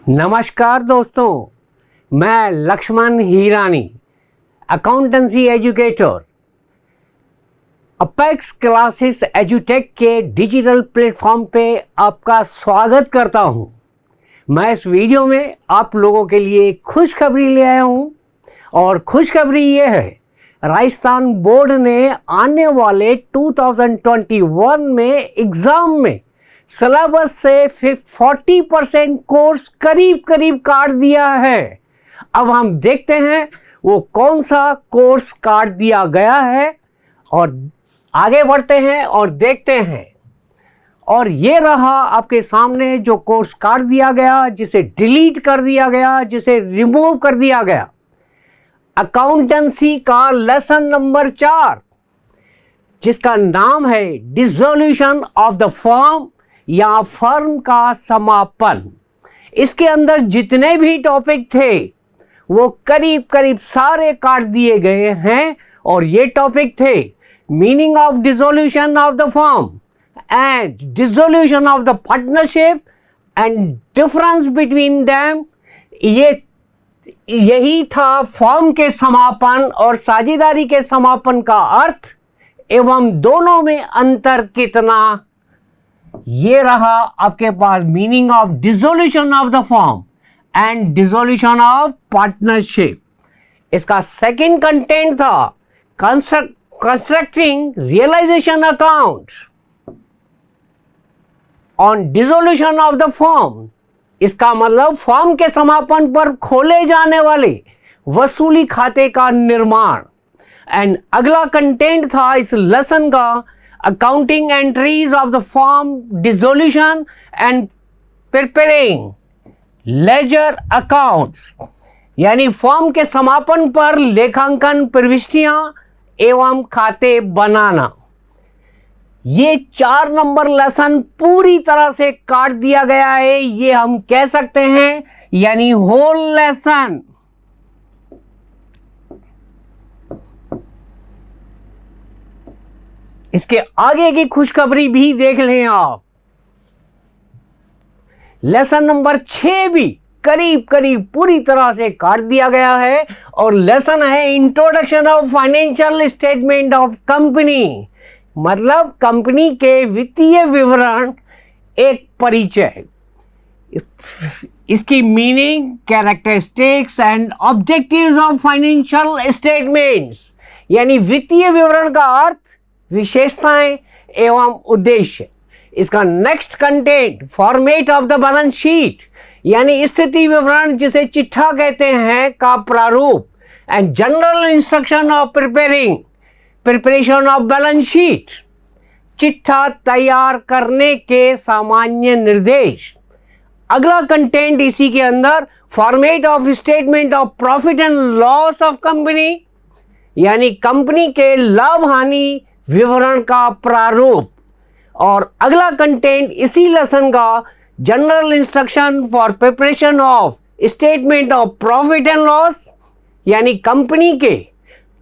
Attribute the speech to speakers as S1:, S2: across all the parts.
S1: नमस्कार दोस्तों, मैं Lakshman Hirani, accountancy educator, Apex classes एजुटेक के डिजिटल प्लेटफॉर्म पे आपका स्वागत करता हूं। मैं इस वीडियो में आप लोगों के लिए खुशखबरी ले आया हूं और खुशखबरी ये है, राजस्थान बोर्ड ने आने वाले 2021 में एग्ज़ाम में सिलेबस से 40% कोर्स करीब करीब काट दिया है। अब हम देखते हैं वो कौन सा कोर्स काट दिया गया है और आगे बढ़ते हैं और देखते हैं। और ये रहा आपके सामने जो कोर्स काट दिया गया, जिसे डिलीट कर दिया गया, जिसे रिमूव कर दिया गया। अकाउंटेंसी का लेसन नंबर 4, जिसका नाम है डिसोल्यूशन ऑफ द फर्म या फर्म का समापन। इसके अंदर जितने भी टॉपिक थे वो करीब करीब सारे काट दिए गए हैं और ये टॉपिक थे meaning of dissolution of the firm and dissolution of the partnership and difference between them. यही था फर्म के समापन और साझेदारी के समापन का अर्थ एवं दोनों में अंतर कितना। ये रहा आपके पास meaning of dissolution of the firm and dissolution of partnership. इसका सेकंड कंटेंट था constructing realisation account on dissolution of the firm. इसका मतलब फर्म के समापन पर खोले जाने वाले वसूली खाते का निर्माण। एंड अगला कंटेंट था इस लेसन का accounting entries of the firm dissolution and preparing ledger accounts, यानी फर्म के समापन पर लेखांकन प्रविष्टियां एवं खाते बनाना। ये 4 नंबर लेसन पूरी तरह से काट दिया गया है, ये हम कह सकते हैं, यानी होल लेसन। इसके आगे की खुशखबरी भी देख लें आप। लेसन नंबर 6 भी करीब करीब पूरी तरह से काट दिया गया है और लेसन है introduction of financial statement of company, मतलब कंपनी के वित्तीय विवरण एक परिचय। इसकी meaning, characteristics and objectives of financial statements, यानी वित्तीय विवरण का अर्थ, विशेषताएं एवं उद्देश्य। इसका next content format of the balance sheet, यानी स्थिति विवरण जिसे चिट्ठा कहते हैं का प्रारूप and general instruction of preparation of balance sheet, चिट्ठा तैयार करने के सामान्य निर्देश। अगला कंटेंट इसी के अंदर format of statement of profit and loss of company, यानी कंपनी के लाभ हानि विवरण का प्रारूप। और अगला कंटेंट इसी लेसन का general instruction for preparation of statement of profit and loss, यानी कंपनी के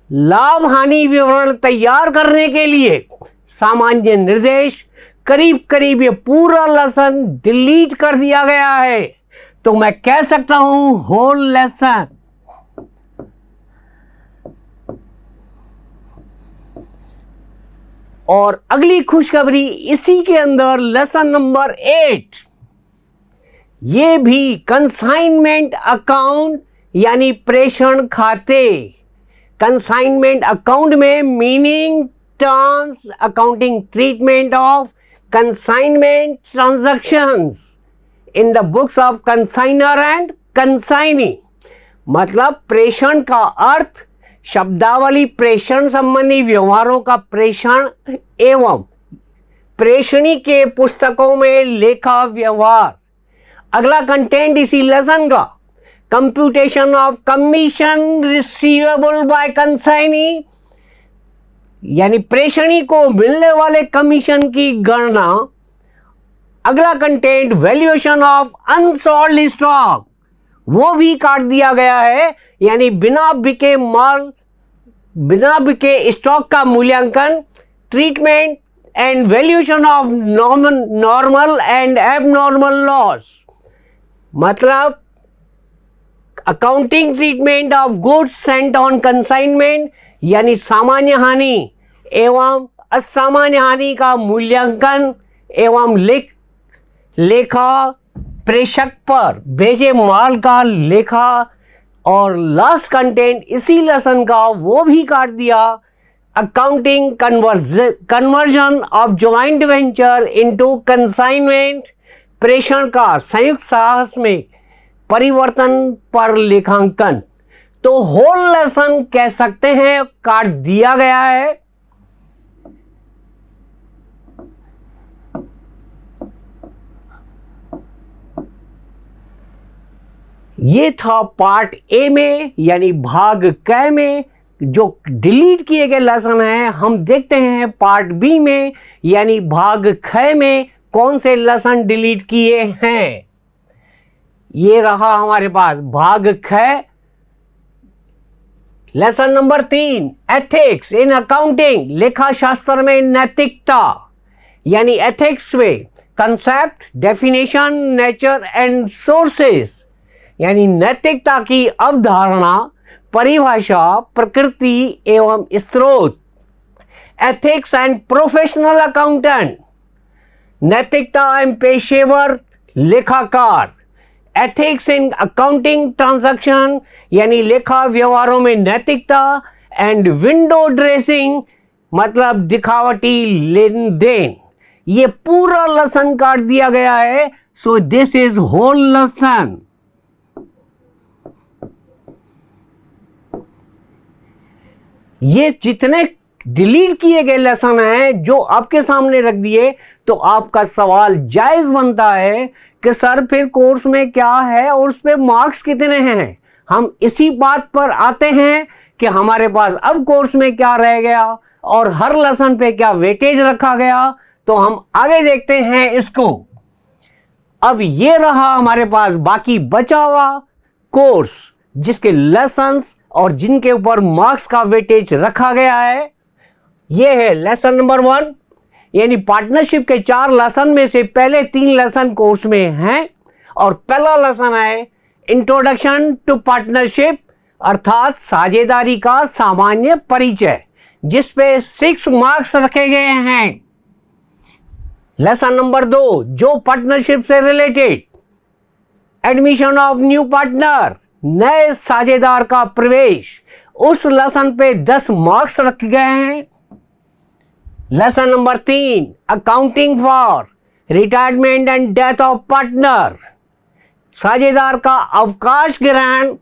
S1: लाभ हानि विवरण तैयार करने के लिए सामान्य निर्देश। करीब करीब ये पूरा लेसन डिलीट कर दिया गया है, तो मैं कह सकता हूं होल लेसन। और अगली खुशखबरी इसी के अंदर लेसन नंबर 8, ये भी कंसाइनमेंट अकाउंट यानी प्रेषण खाते। कंसाइनमेंट अकाउंट में meaning, terms, accounting treatment of consignment transactions in the books of consignor and consignee, मतलब प्रेषण का अर्थ, शब्दावली प्रेषण संबंधी व्यवहारों का प्रेषण एवं प्रेषणी के पुस्तकों में लेखा व्यवहार। अगला कंटेंट इसी लेसन का computation of commission receivable bye consignee, यानी प्रेषणी को मिलने वाले कमीशन की गणना। अगला content valuation of unsold stock, वो भी काट दिया गया है, यानी बिना बिके स्टॉक का मूल्यांकन, treatment and valuation of normal and abnormal loss, मतलब accounting treatment of goods sent on consignment, यानी सामान्य हानि एवं असामान्य हानि का मूल्यांकन एवं लेखा प्रेषक पर भेजे माल का लेखा। और लास्ट कंटेंट इसी लेसन का वो भी काट दिया, accounting conversion of joint venture into consignment, प्रेषण का संयुक्त साहस में परिवर्तन पर लेखांकन। तो होल लेसन कह सकते हैं काट दिया गया है। ये था पार्ट ए में, यानी भाग क में जो डिलीट किए गए लेसन हैं। हम देखते हैं पार्ट बी में, यानी भाग ख में कौन से लेसन डिलीट किए हैं। ये रहा हमारे पास भाग ख, lesson number 3, ethics in accounting, लेखा शास्त्र में नैतिकता, यानी एथिक्स में concept, definition, nature and sources, यानी नैतिकता की अवधारणा, परिभाषा, प्रकृति एवं स्रोत। एथिक्स एंड प्रोफेशनल अकाउंटेंट, नैतिकता एवं पेशेवर लेखाकार। एथिक्स इन अकाउंटिंग ट्रांजैक्शन, यानी लेखा व्यवहारों में नैतिकता। एंड विंडो ड्रेसिंग, मतलब दिखावटी लेन देन। ये पूरा लेसन काट दिया गया है। So this is whole lesson. ये जितने डिलीट किए गए लेसन हैं जो आपके सामने रख दिए, तो आपका सवाल जायज बनता है कि सर फिर कोर्स में क्या है और उस पे मार्क्स कितने हैं। हम इसी बात पर आते हैं कि हमारे पास अब कोर्स में क्या रह गया और हर लेसन पे क्या वेटेज रखा गया। तो हम आगे देखते हैं इसको। अब ये रहा हमारे पास बाकी बचा हुआ कोर्स, जिसके लेसन्स और जिनके ऊपर मार्क्स का वेटेज रखा गया है। ये है लेसन नंबर 1, यानी पार्टनरशिप के 4 लेसन में से पहले 3 लेसन कोर्स में हैं। और पहला लेसन है इंट्रोडक्शन टू पार्टनरशिप, अर्थात साझेदारी का सामान्य परिचय, जिस पे 6 मार्क्स रखे गए हैं। लेसन नंबर 2, जो पार्टनरशिप से related, admission of new partner, नए साझेदार का प्रवेश, उस लेसन पे 10 मार्क्स रखे गए हैं। Lesson number 3, accounting for retirement and death of partner, साझेदार का अवकाश ग्रहण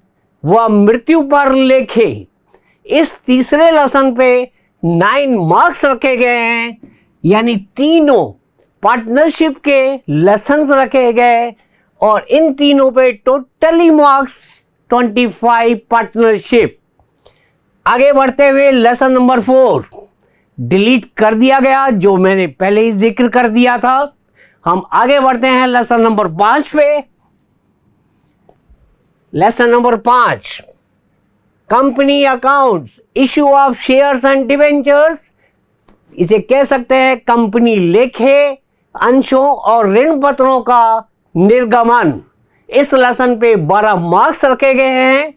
S1: व मृत्यु पर लेखे। इस तीसरे लेसन पे 9 मार्क्स रखे गए हैं, यानी तीनों पार्टनरशिप के लेसन्स रखे गए और इन तीनों पे टोटली मार्क्स 25 पार्टनरशिप। आगे बढ़ते हुए लेसन नंबर 4 डिलीट कर दिया गया, जो मैंने पहले ही जिक्र कर दिया था। हम आगे बढ़ते हैं लेसन नंबर 5 पे। Lesson number 5, company accounts, issue of shares and debentures, इसे कह सकते हैं कंपनी लेखे, अंशों और ऋण पत्रों का निर्गमन। इस लेसन पे 12 मार्क्स रखे गए हैं।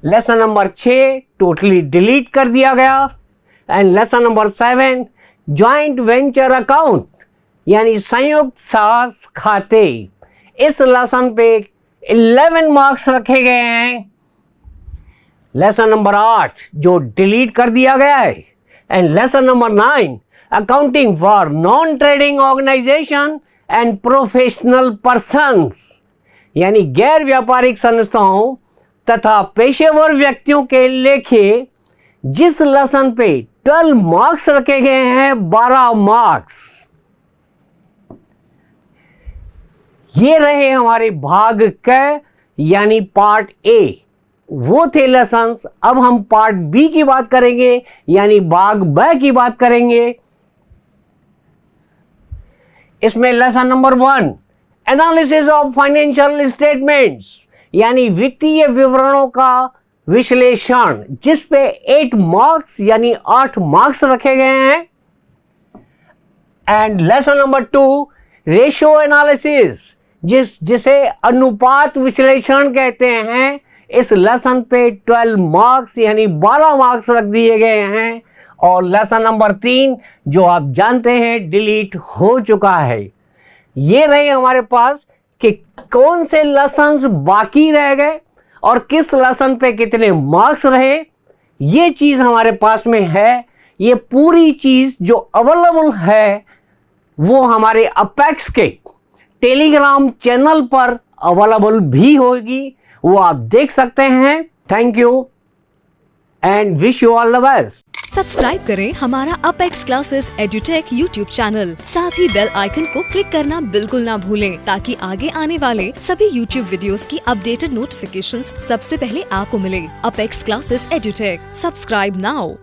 S1: लेसन नंबर 6 टोटली डिलीट कर दिया गया। And lesson number 7, joint venture account, यानी संयुक्त साहस खाते। इस लेसन पे 11 मार्क्स रखे गए हैं। लेसन नंबर 8 जो डिलीट कर दिया गया है। And lesson number 9, accounting for non trading organisation and professional persons, यानी गैर व्यापारिक संस्थाओं तथा पेशेवर व्यक्तियों के लेखे। जिस लेसन पे 12 मार्क्स रखे गए हैं, 12 मार्क्स। ये रहे हमारे भाग क, यानी पार्ट ए। वो थे लेसन्स। अब हम पार्ट बी की बात करेंगे, यानी भाग ब की बात करेंगे। इसमें lesson number 1, analysis of financial statements, यानी वित्तीय विवरणों का विश्लेषण, जिस पे 8 मार्क्स यानी 8 मार्क्स रखे गए हैं। And lesson number 2, ratio analysis, जिसे अनुपात विश्लेषण कहते हैं। इस लेसन पे 12 मार्क्स यानी 12 मार्क्स रख दिए गए हैं। और लेसन नंबर 3 जो आप जानते हैं डिलीट हो चुका है। ये रहे हमारे पास कि कौन से लेसन्स बाकी रह गए और किस लेसन पे कितने मार्क्स रहे, ये चीज हमारे पास में है। ये पूरी चीज जो अवेलेबल है वो हमारे अपेक्स के टेलीग्राम चैनल पर अवेलेबल भी होगी, वो आप देख सकते हैं। Thank you and wish you all the best.
S2: Subscribe करें हमारा apex classes edutech YouTube channel, साथ ही बेल आइकन को क्लिक करना बिल्कुल ना भूलें ताकि आगे आने वाले सभी यूट्यूब वीडियोस की अपडेटेड नोटिफिकेशंस सबसे पहले आपको मिले। Apex classes edutech, subscribe now.